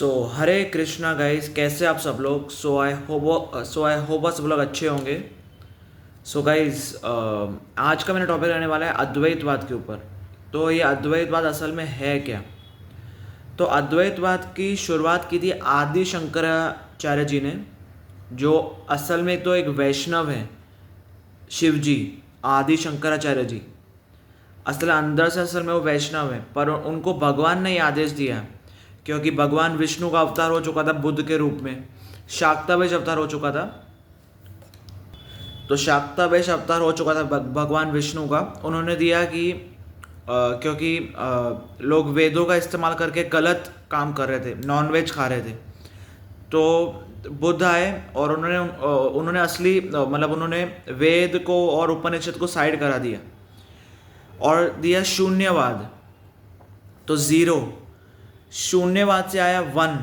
हरे Krishna guys, कैसे आप सब लोग। सो आई होप सब लोग अच्छे होंगे। गाइस, आज का मेरा टॉपिक रहने वाला है अद्वैतवाद के ऊपर। तो ये अद्वैतवाद असल में है क्या? तो अद्वैतवाद की शुरुआत की थी आदि शंकराचार्य जी ने, जो असल में तो एक वैष्णव है। शिव जी, आदि शंकराचार्य जी असल में वो वैष्णव है, पर उनको भगवान ने ये आदेश दिया क्योंकि भगवान विष्णु का अवतार हो चुका था बुद्ध के रूप में। शाक्तावेश अवतार हो चुका था। तो शाक्तावेश अवतार हो चुका था भगवान विष्णु का। उन्होंने दिया कि क्योंकि लोग वेदों का इस्तेमाल करके गलत काम कर रहे थे, नॉनवेज खा रहे थे। तो बुद्ध आए और उन्होंने उन्होंने वेद को और उपनिषद को साइड करा दिया और दिया शून्यवाद। तो ज़ीरो, शून्यवाद से आया वन।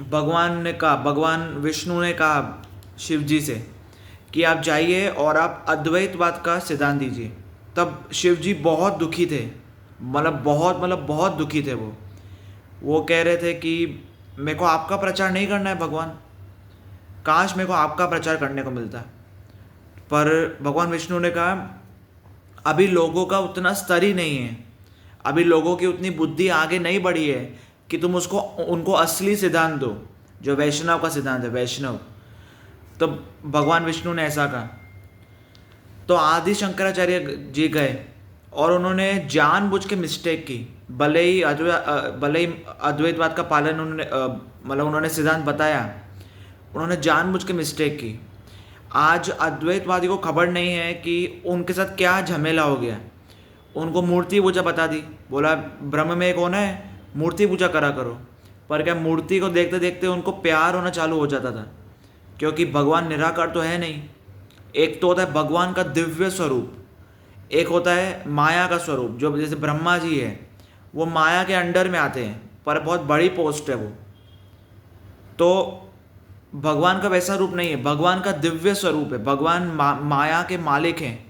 भगवान विष्णु ने कहा शिव जी से कि आप जाइए और आप अद्वैतवाद का सिद्धांत दीजिए। तब शिव जी बहुत दुखी थे, बहुत दुखी थे। वो कह रहे थे कि मेरे को आपका प्रचार नहीं करना है भगवान, काश मेरे को आपका प्रचार करने को मिलता। पर भगवान विष्णु ने कहा अभी लोगों का उतना स्तर ही नहीं है, अभी लोगों की उतनी बुद्धि आगे नहीं बढ़ी है कि तुम उनको असली सिद्धांत दो, जो वैष्णव का सिद्धांत है, वैष्णव। तो भगवान विष्णु ने ऐसा कहा। तो आदि शंकराचार्य जी गए और उन्होंने जानबूझ के मिस्टेक की। भले ही अद्वैतवाद का पालन उन्होंने सिद्धांत बताया, उन्होंने जानबूझ के मिस्टेक की। आज अद्वैतवादी को खबर नहीं है कि उनके साथ क्या झमेला हो गया। उनको मूर्ति पूजा बता दी, बोला ब्रह्म में एक होना है, मूर्ति पूजा करा करो। पर क्या मूर्ति को देखते देखते उनको प्यार होना चालू हो जाता था, क्योंकि भगवान निराकार तो है नहीं। एक तो होता है भगवान का दिव्य स्वरूप, एक होता है माया का स्वरूप। जो जैसे ब्रह्मा जी है, वो माया के अंडर में आते हैं, पर बहुत बड़ी पोस्ट है वो। तो भगवान का वैसा रूप नहीं है, भगवान का दिव्य स्वरूप है। भगवान माया के मालिक हैं,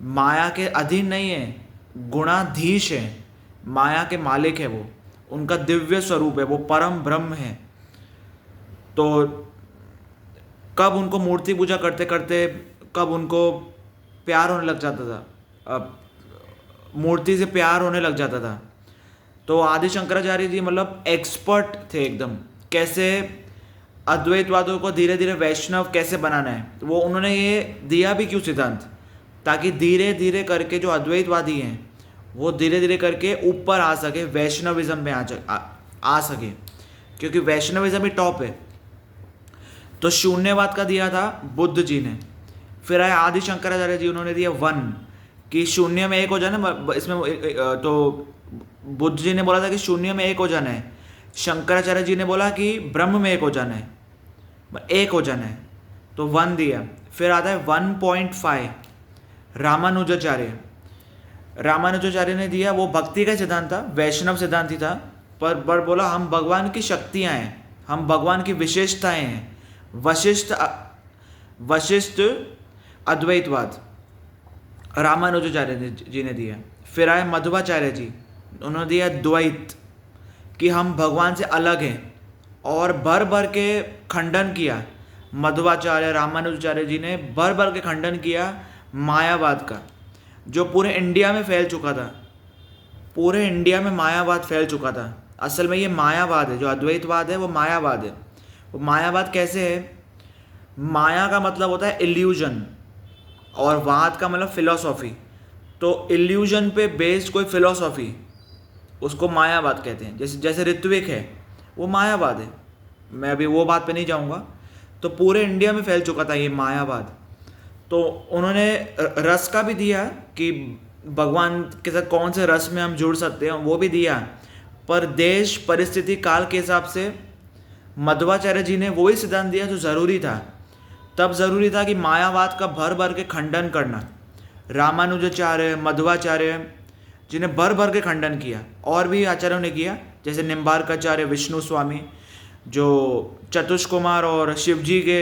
माया के अधीन नहीं है, गुणाधीश है, माया के मालिक है वो। उनका दिव्य स्वरूप है, वो परम ब्रह्म है। तो कब उनको मूर्ति पूजा करते करते कब उनको प्यार होने लग जाता था, मूर्ति से प्यार होने लग जाता था। तो आदि शंकराचार्य जी एक्सपर्ट थे एकदम, कैसे अद्वैतवादों को धीरे धीरे वैष्णव कैसे बनाना है। वो उन्होंने ये दिया भी क्यों सिद्धांत, ताकि धीरे धीरे करके जो अद्वैतवादी हैं वो धीरे धीरे करके ऊपर आ सके, वैष्णविज्म में आ सके, क्योंकि वैष्णविज्म ही टॉप है। तो शून्यवाद का दिया था बुद्ध जी ने। फिर आए आदि शंकराचार्य जी, उन्होंने दिया वन, कि शून्य में एक हो जाना। इसमें तो बुद्ध जी ने बोला था कि शून्य में एक हो जाना है, शंकराचार्य जी ने बोला कि ब्रह्म में एक हो जाना है, एक हो जाना है। तो वन दिया। फिर आता है 1.5 रामानुजाचार्य ने दिया। वो भक्ति का सिद्धांत था, वैष्णव सिद्धांत ही था, पर बोला हम भगवान की शक्तियाँ हैं, हम भगवान की विशेषताएं हैं। वशिष्ठ अद्वैतवाद रामानुजाचार्य जी ने दिया। फिर आए मध्वाचार्य जी, उन्होंने दिया द्वैत, कि हम भगवान से अलग हैं, और भर भर के खंडन किया। मध्वाचार्य रामानुजाचार्य जी ने भर भर के खंडन किया मायावाद का, जो पूरे इंडिया में फैल चुका था। पूरे इंडिया में मायावाद फैल चुका था। असल में ये मायावाद है, जो अद्वैतवाद है वो मायावाद है। वो मायावाद कैसे है? माया का मतलब होता है इल्यूजन, और वाद का मतलब फिलॉसॉफी। तो इल्यूजन पे बेस्ड कोई फिलॉसॉफी, उसको मायावाद कहते हैं। जैसे ऋत्विक है, वो मायावाद है। मैं अभी वो बात पे नहीं जाऊँगा। तो पूरे इंडिया में फैल चुका था ये मायावाद। तो उन्होंने रस का भी दिया कि भगवान के साथ कौन से रस में हम जुड़ सकते हैं, वो भी दिया। पर देश, परिस्थिति, काल के हिसाब से मध्वाचार्य जी ने वही सिद्धांत दिया जो ज़रूरी था। तब ज़रूरी था कि मायावाद का भर भर के खंडन करना। रामानुजाचार्य, मध्वाचार्य जी ने भर भर के खंडन किया, और भी आचार्यों ने किया, जैसे निम्बार्काचार्य, विष्णु स्वामी, जो चतुष्कुमार और शिव जी के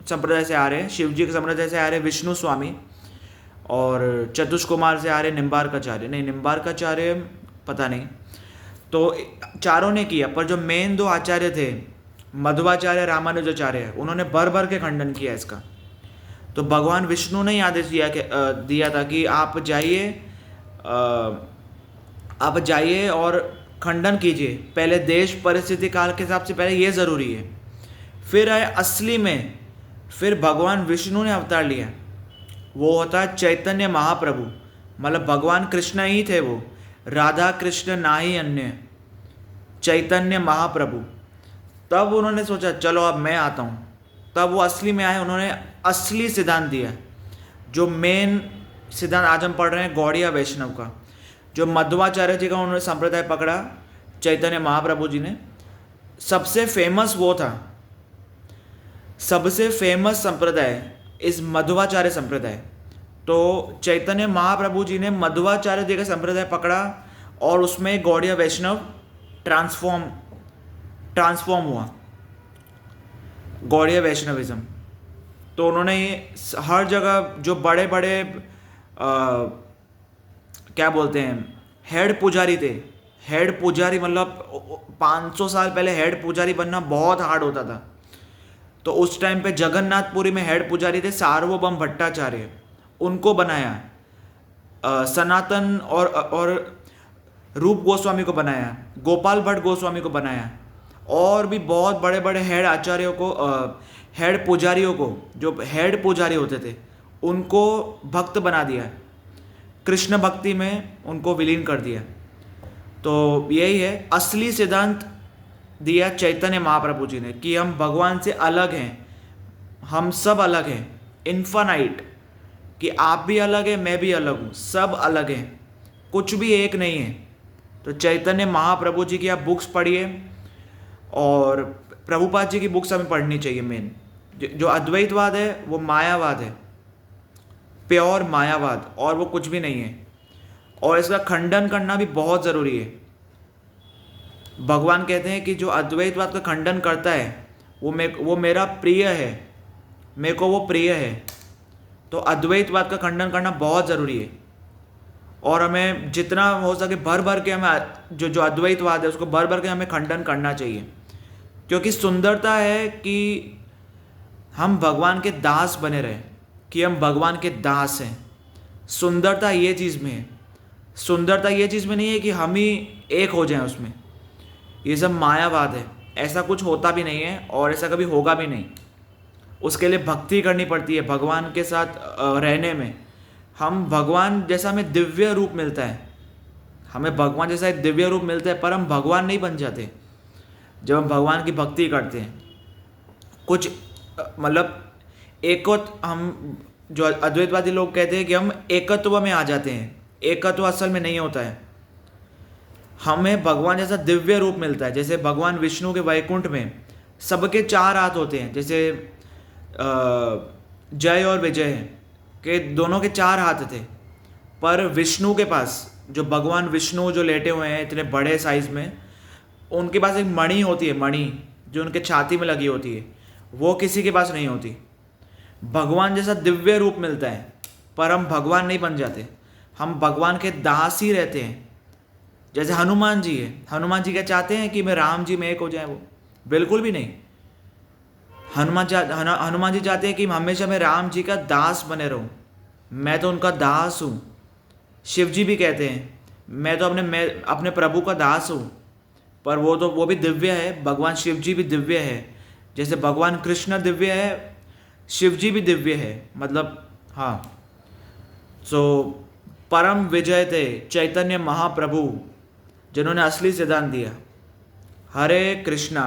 संप्रदाय से आ रहे हैं, शिव जी के संप्रदाय से आ रहे विष्णु स्वामी, और चतुष्कुमार से आ रहे निम्बार्काचार्य, नहीं निम्बार्काचार्य पता नहीं। तो चारों ने किया, पर जो मेन दो आचार्य थे, मध्वाचार्य, रामानुजाचार्य, उन्होंने भर भर के खंडन किया इसका। तो भगवान विष्णु ने ही आदेश दिया था कि आप जाइए और खंडन कीजिए। पहले देश परिस्थिति काल के हिसाब से पहले ये ज़रूरी है। फिर आए असली में, फिर भगवान विष्णु ने अवतार लिया, वो होता है चैतन्य महाप्रभु, मतलब भगवान कृष्ण ही थे वो, राधा कृष्ण ना ही अन्य, चैतन्य महाप्रभु। तब उन्होंने सोचा चलो अब मैं आता हूँ, तब वो असली में आए, उन्होंने असली सिद्धांत दिया। जो मेन सिद्धांत आज हम पढ़ रहे हैं गौड़िया वैष्णव का, जो मध्वाचार्य जी का उन्होंने संप्रदाय पकड़ा, चैतन्य महाप्रभु जी ने, सबसे फेमस वो था, सबसे फेमस संप्रदाय इस मध्वाचार्य संप्रदाय। तो चैतन्य महाप्रभु जी ने मध्वाचार्य जी का संप्रदाय पकड़ा और उसमें गौड़िया वैष्णव ट्रांसफॉर्म हुआ, गौड़िया वैष्णविज्म। तो उन्होंने हर जगह जो बड़े बड़े क्या बोलते हैं हेड पुजारी थे, हेड पुजारी मतलब 500 साल पहले हेड पुजारी बनना बहुत हार्ड होता था। तो उस टाइम पे जगन्नाथपुरी में हेड पुजारी थे सार्वभौम भट्टाचार्य, उनको बनाया। सनातन और रूप गोस्वामी को बनाया, गोपाल भट्ट गोस्वामी को बनाया, और भी बहुत बड़े बड़े हेड आचार्यों को, हेड पुजारियों को, जो हेड पुजारी होते थे उनको भक्त बना दिया, कृष्ण भक्ति में उनको विलीन कर दिया। तो यही है असली सिद्धांत दिया चैतन्य महाप्रभु जी ने कि हम भगवान से अलग हैं, हम सब अलग हैं, इन्फानाइट, कि आप भी अलग हैं, मैं भी अलग हूँ, सब अलग हैं, कुछ भी एक नहीं है। तो चैतन्य महाप्रभु जी की आप बुक्स पढ़िए, और प्रभुपाद जी की बुक्स हमें पढ़नी चाहिए। मेन जो अद्वैतवाद है वो मायावाद है, प्योर मायावाद, और वो कुछ भी नहीं है, और इसका खंडन करना भी बहुत ज़रूरी है। भगवान कहते हैं कि जो अद्वैतवाद का खंडन करता है वो मेरा प्रिय है, मेरे को वो प्रिय है। तो अद्वैतवाद का खंडन करना बहुत ज़रूरी है, और हमें जितना हो सके भर भर के हमें जो अद्वैतवाद है उसको भर भर के हमें खंडन करना चाहिए। क्योंकि सुंदरता है कि हम भगवान के दास बने रहें, कि हम भगवान के दास हैं। सुंदरता ये चीज़ में है, सुंदरता ये चीज़ में नहीं है कि हम ही एक हो जाएं उसमें। ये सब मायावाद है, ऐसा कुछ होता भी नहीं है और ऐसा कभी होगा भी नहीं। उसके लिए भक्ति करनी पड़ती है भगवान के साथ रहने में। हम भगवान जैसा हमें दिव्य रूप मिलता है, हमें भगवान जैसा एक दिव्य रूप मिलता है, पर हम भगवान नहीं बन जाते जब हम भगवान की भक्ति करते हैं। कुछ मतलब हम जो अद्वैतवादी लोग कहते हैं कि हम एकत्व में आ जाते हैं, एकत्व असल में नहीं होता है। हमें भगवान जैसा दिव्य रूप मिलता है। जैसे भगवान विष्णु के वैकुंठ में सबके 4 हाथ होते हैं, जैसे जय और विजय के दोनों के 4 हाथ थे, पर विष्णु के पास, जो भगवान विष्णु जो लेटे हुए हैं इतने बड़े साइज में, उनके पास एक मणि होती है, मणि जो उनके छाती में लगी होती है, वो किसी के पास नहीं होती। भगवान जैसा दिव्य रूप मिलता है, पर हम भगवान नहीं बन जाते, हम भगवान के दास ही रहते हैं। जैसे हनुमान जी है, हनुमान जी क्या चाहते हैं कि मैं राम जी में एक हो जाए? वो बिल्कुल भी नहीं। हनुमान जी चाहते हैं कि हमेशा मैं राम जी का दास बने रहूं, मैं तो उनका दास हूँ। शिव जी भी कहते हैं मैं अपने प्रभु का दास हूँ, पर वो भी दिव्य है। भगवान शिव जी भी दिव्य है, जैसे भगवान कृष्ण दिव्य है, शिव जी भी दिव्य है, मतलब हाँ। सो परम विजय थे चैतन्य महाप्रभु, जिन्होंने असली सिद्धांत दिया। हरे कृष्णा।